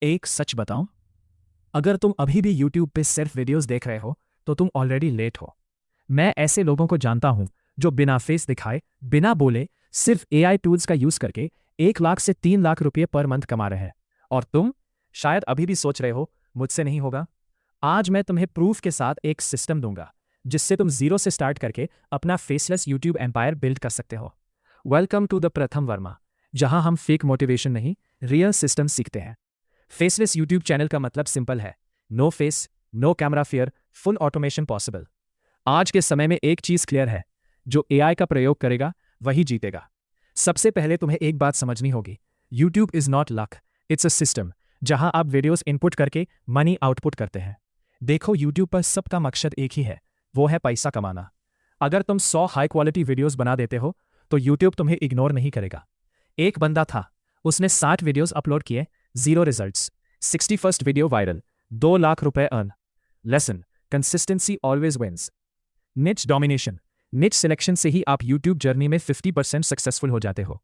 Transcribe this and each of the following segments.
एक सच बताऊं, अगर तुम अभी भी YouTube पे सिर्फ वीडियोस देख रहे हो तो तुम ऑलरेडी लेट हो। मैं ऐसे लोगों को जानता हूं जो बिना फेस दिखाए, बिना बोले, सिर्फ AI टूल्स का यूज करके 1 लाख से 3 लाख रुपये पर मंथ कमा रहे हैं। और तुम शायद अभी भी सोच रहे हो मुझसे नहीं होगा। आज मैं तुम्हें प्रूफ के साथ एक सिस्टम दूंगा जिससे तुम जीरो से स्टार्ट करके अपना फेसलेस YouTube एम्पायर बिल्ड कर सकते हो। वेलकम टू द प्रथम वर्मा, जहां हम फेक मोटिवेशन नहीं, रियल सिस्टम सीखते हैं। फेसलेस यूट्यूब चैनल का मतलब सिंपल है, no face, no camera fear, full automation possible. आज के समय में एक चीज क्लियर है, जो AI का प्रयोग करेगा वही जीतेगा। सबसे पहले तुम्हें एक बात समझनी होगी, YouTube is not luck, it's a system जहां आप वीडियोस इनपुट करके मनी आउटपुट करते हैं। देखो, यूट्यूब पर सबका मकसद एक ही है, वो है पैसा कमाना। अगर तुम 100 हाई क्वालिटी वीडियोस बना देते हो तो यूट्यूब तुम्हें इग्नोर नहीं करेगा। एक बंदा था, उसने 60 वीडियोस अपलोड किए, 0 results. 61st video viral, 2 lakh रुपए earn. Lesson, consistency always wins. Niche domination, niche selection से ही आप यूट्यूब जर्नी में 50% सक्सेसफुल हो जाते हो।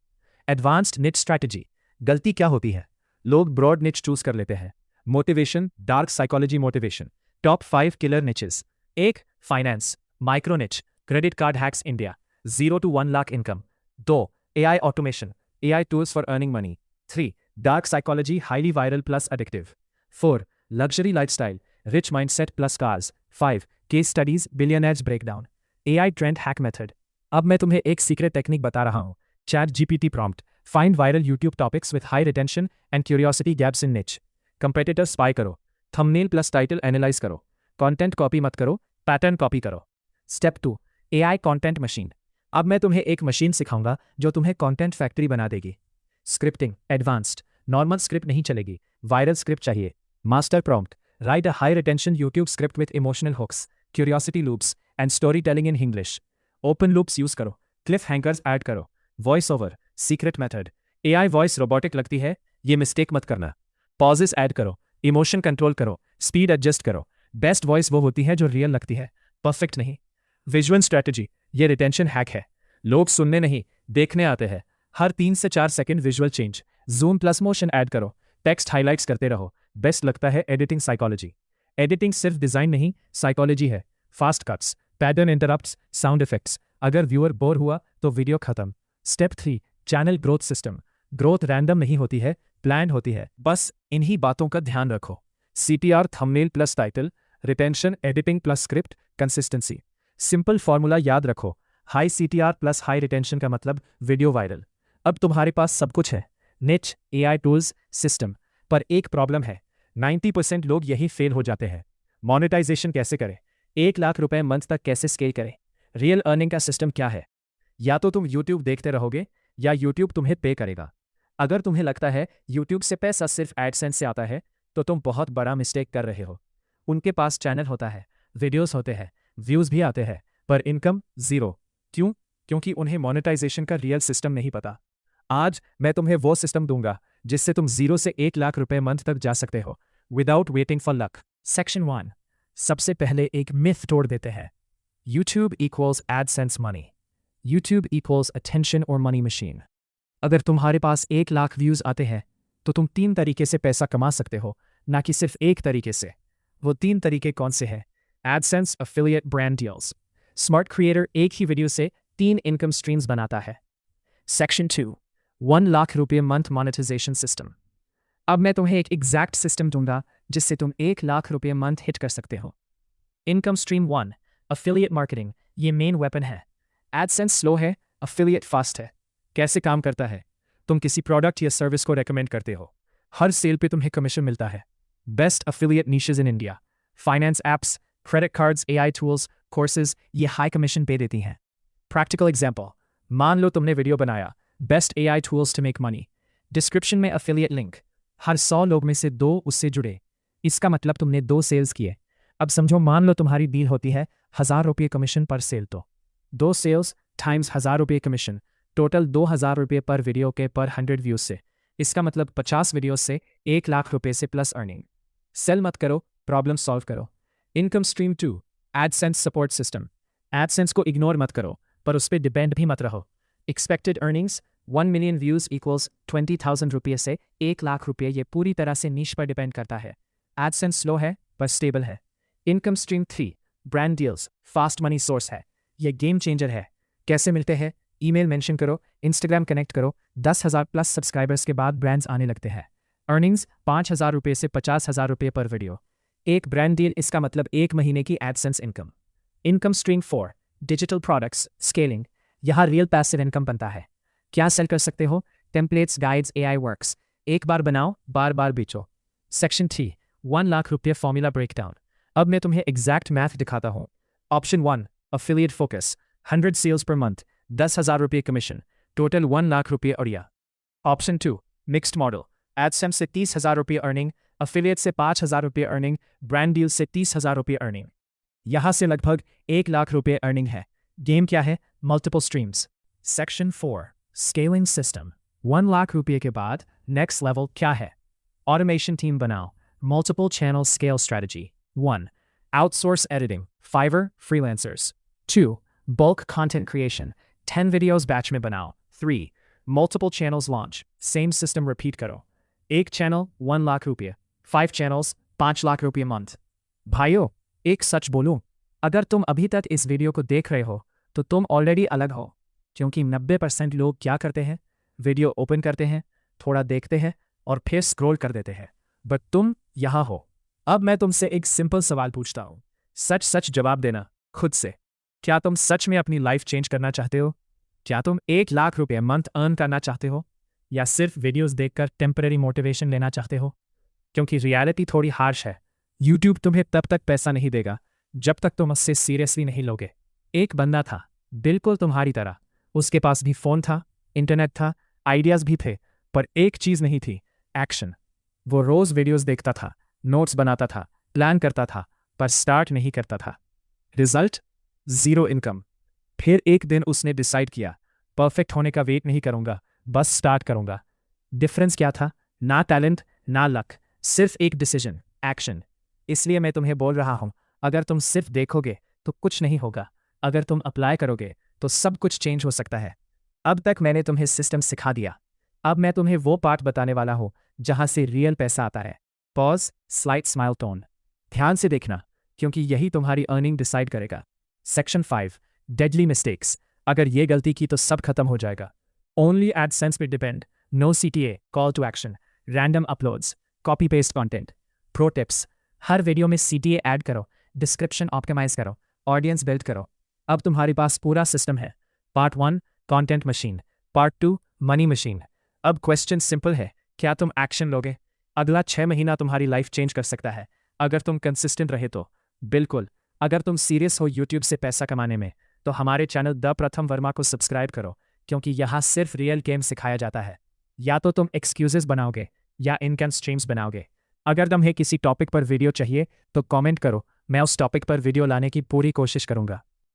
एडवांस्ड निच स्ट्रैटेजी, गलती क्या होती है, लोग ब्रॉड निच चूज कर लेते हैं। Motivation, dark psychology motivation. Top 5 killer niches. 1. Finance, micro niche, credit card hacks India, 0 to 1 lakh income. 2. AI automation, AI tools for earning money. 3. Dark psychology, highly viral plus addictive. 4. Luxury lifestyle, rich mindset plus cars. 5. Case studies, billionaires breakdown. AI trend hack method. अब मैं तुम्हें एक secret technique बता रहा हूँ, chat GPT prompt. Find viral YouTube topics with high retention and curiosity gaps in niche. Competitor spy करो, thumbnail plus title analyze करो, content copy मत करो, pattern copy करो. Step 2. AI content machine. अब मैं तुम्हें एक मशीन सिखाऊंगा जो तुम्हें कंटेंट फैक्ट्री बना देगी। स्क्रिप्टिंग एडवांस्ड, नॉर्मल स्क्रिप्ट नहीं चलेगी, वायरल स्क्रिप्ट चाहिए। Master prompt, write a high retention YouTube script with emotional hooks, curiosity loops and story telling in English. Open loops use करो, क्लिफ हैंगर्स ऐड करो। Voice over, secret method. AI voice robotic लगती है, ये mistake मत करना। Pauses add करो, emotion control करो, speed adjust करो। बेस्ट वॉइस वो होती है जो रियल लगती है, परफेक्ट नहीं। विजुअल स्ट्रैटेजी, ये रिटेंशन हैक है। लोग सुनने नहीं, देखने आते हैं। हर 3 से 4 second visual change, zoom plus motion add करो, टेक्स्ट हाइलाइट्स करते रहो। बेस्ट लगता है एडिटिंग साइकोलॉजी। एडिटिंग सिर्फ डिजाइन नहीं, साइकोलॉजी है। Fast cuts, pattern interrupts, sound effects. अगर व्यूअर बोर हुआ तो वीडियो खत्म। Step 3. Channel growth system. Growth random नहीं होती है, प्लान होती है। बस इन्हीं बातों का ध्यान रखो, CTR, thumbnail plus title, retention, editing plus script, consistency. Simple formula याद रखो, high CTR plus high retention का मतलब वीडियो वायरल। अब तुम्हारे पास सब कुछ है, निच, AI टूल्स, सिस्टम। पर एक प्रॉब्लम है, 90% लोग यही फेल हो जाते हैं। मोनेटाइजेशन कैसे करें, 1 लाख रुपए मंथ तक कैसे स्केल करें, रियल अर्निंग का सिस्टम क्या है। या तो तुम YouTube देखते रहोगे या YouTube तुम्हें पे करेगा। अगर तुम्हें लगता है YouTube से पैसा सिर्फ एडसेंस से आता है तो तुम बहुत बड़ा मिस्टेक कर रहे हो। उनके पास चैनल होता है, वीडियोस होते हैं, व्यूज भी आते हैं, पर इनकम जीरो। क्यों? क्योंकि उन्हें मोनेटाइजेशन का रियल सिस्टम नहीं पता। आज मैं तुम्हें वो सिस्टम दूंगा जिससे तुम 0 से 1 लाख रुपए मंथ तक जा सकते हो, without waiting for luck. Section 1. सबसे पहले एक मिथ तोड़ देते हैं, YouTube equals AdSense money, YouTube equals attention और मनी मशीन। अगर तुम्हारे पास 1 लाख व्यूज आते हैं तो तुम 3 तरीके से पैसा कमा सकते हो, ना कि सिर्फ एक तरीके से। वो 3 तरीके कौन से हैं? AdSense, affiliate, brand deals. Smart creator एक ही वीडियो से 3 इनकम स्ट्रीम्स बनाता है। सेक्शन 2. 1 लाख रुपये मंथ मोनेटाइजेशन सिस्टम। अब मैं तुम्हें एक एग्जैक्ट सिस्टम दूंगा जिससे तुम 1 लाख रुपये मंथ हिट कर सकते हो। Income stream 1, affiliate marketing. ये मेन वेपन है। एडसेंस स्लो है, एफिलिएट फास्ट है। कैसे काम करता है? तुम किसी प्रोडक्ट या सर्विस को रेकमेंड करते हो, हर सेल पे तुम्हें कमीशन मिलता है। Best affiliate niches in India, finance apps, credit cards, AI tools, courses, ये हाई कमीशन पे देती हैं। प्रैक्टिकल एग्जाम्पल, मान लो तुमने वीडियो बनाया, best AI tools to make money. Description में एफिलिएट लिंक, हर 100 लोग में से 2 उससे जुड़े। इसका मतलब तुमने 2 सेल्स किए। अब समझो, मान लो तुम्हारी डील होती है 1000 रुपये कमीशन पर सेल, तो 2 सेल्स टाइम्स 1000 रुपये कमीशन, टोटल 2000 रुपये पर वीडियो के पर 100 व्यूज से। इसका मतलब 50 वीडियोस से 1 लाख रुपये से प्लस अर्निंग। सेल मत करो, प्रॉब्लम सॉल्व करो। Income stream 2, AdSense support system. AdSense को इग्नोर मत करो, पर उस पर डिपेंड भी मत रहो। Expected earnings 1 million views equals 20,000 रुपये से 1 लाख रुपये। ये पूरी तरह से नीश पर डिपेंड करता है। एडसेंस स्लो है पर स्टेबल है। Income stream 3 brand deals fast money source है। ये गेम चेंजर है। कैसे मिलते हैं? ईमेल मेंशन करो, इंस्टाग्राम कनेक्ट करो, 10,000 प्लस सब्सक्राइबर्स के बाद ब्रांड्स आने लगते हैं। अर्निंग्स 5,000 रुपये से 50,000 रुपये पर वीडियो। एक ब्रांड डील, इसका मतलब 1 महीने की AdSense income. Income stream 4 digital products scaling. यहाँ रियल पैसिव इनकम बनता है। क्या सेल कर सकते हो? Templates, guides, AI works. एक बार बनाओ, बार बार बेचो। सेक्शन 3 1 लाख रुपये फॉर्मूला ब्रेकडाउन। अब मैं तुम्हें एग्जैक्ट मैथ दिखाता हूँ। Option 1 affiliate focus 100 sales per month 10,000 रुपये कमीशन, टोटल 1 लाख रुपये अड़िया। ऑप्शन 2 मिक्स्ड मॉडल एडसेंस से 30,000 रुपये अर्निंग, अफिलिएट से 5,000 रुपये अर्निंग, ब्रांड डील से 30,000 रुपये अर्निंग। यहाँ से लगभग 1 लाख रुपये अर्निंग है। गेम क्या है? Multiple streams. Section 4 scaling system. 1 lakh रुपये के बाद नेक्स्ट लेवल क्या है? ऑटोमेशन टीम बनाओ, multiple channel scale strategy. 1 outsource editing, Fiverr freelancers. 2 bulk content creation, 10 videos batch में बनाओ। 3 multiple channels launch, same system repeat करो। एक चैनल 1 लाख रुपये, 5 चैनल्स 5 लाख रुपये मंथ। भाइयों, एक सच बोलूं, अगर तुम अभी तक इस वीडियो को देख रहे हो तो तुम ऑलरेडी अलग हो। क्योंकि 90% लोग क्या करते हैं? वीडियो ओपन करते हैं, थोड़ा देखते हैं और फिर स्क्रॉल कर देते हैं। बट तुम यहाँ हो। अब मैं तुमसे एक सिंपल सवाल पूछता हूँ, सच सच जवाब देना खुद से। क्या तुम सच में अपनी लाइफ चेंज करना चाहते हो? क्या तुम 1 लाख रुपये मंथ अर्न करना चाहते हो, या सिर्फ वीडियोस देखकर टेम्परेरी मोटिवेशन लेना चाहते हो? क्योंकि रियलिटी थोड़ी हार्श है। यूट्यूब तुम्हें तब तक पैसा नहीं देगा जब तक तुम उससे सीरियसली नहीं लोगे। एक बंदा था बिल्कुल तुम्हारी तरह। उसके पास भी फ़ोन था, इंटरनेट था, आइडियाज़ भी थे, पर एक चीज़ नहीं थी, एक्शन। वो रोज़ वीडियोस देखता था, नोट्स बनाता था, प्लान करता था, पर स्टार्ट नहीं करता था। रिजल्ट? Zero income. फिर एक दिन उसने डिसाइड किया, परफेक्ट होने का वेट नहीं करूँगा, बस स्टार्ट करूँगा। डिफरेंस क्या था? ना टैलेंट ना लक, सिर्फ एक डिसीजन, एक्शन। इसलिए मैं तुम्हें बोल रहा हूँ, अगर तुम सिर्फ देखोगे तो कुछ नहीं होगा। अगर तुम अप्लाई करोगे तो सब कुछ चेंज हो सकता है। अब तक मैंने तुम्हें सिस्टम सिखा दिया। अब मैं तुम्हें वो पार्ट बताने वाला हूँ जहाँ से रियल पैसा आता है। Pause, slide smile tone. ध्यान से देखना, क्योंकि यही तुम्हारी अर्निंग डिसाइड करेगा। Section 5 deadly mistakes. अगर ये गलती की तो सब खत्म हो जाएगा। ओनली एडसेंस पे depend, no CTA, call to action, random uploads, copy paste content. Pro tips, हर वीडियो में CTA ऐड करो, डिस्क्रिप्शन ऑप्टिमाइज करो, ऑडियंस बिल्ड करो। अब तुम्हारे पास पूरा सिस्टम है। Part 1 content machine, part 2 money machine. अब क्वेश्चन सिंपल है, क्या तुम एक्शन लोगे? अगला 6 महीना तुम्हारी लाइफ चेंज कर सकता है अगर तुम कंसिस्टेंट रहे तो। बिल्कुल। अगर तुम सीरियस हो यूट्यूब से पैसा कमाने में, तो हमारे चैनल द प्रथम वर्मा को सब्सक्राइब करो, क्योंकि यहाँ सिर्फ रियल गेम सिखाया जाता है। या तो तुम एक्सक्यूजेस बनाओगे या इनकम स्ट्रीम्स बनाओगे। अगर तुम्हें किसी टॉपिक पर वीडियो चाहिए तो कमेंट करो, मैं उस टॉपिक पर वीडियो लाने की पूरी कोशिश करूँगा।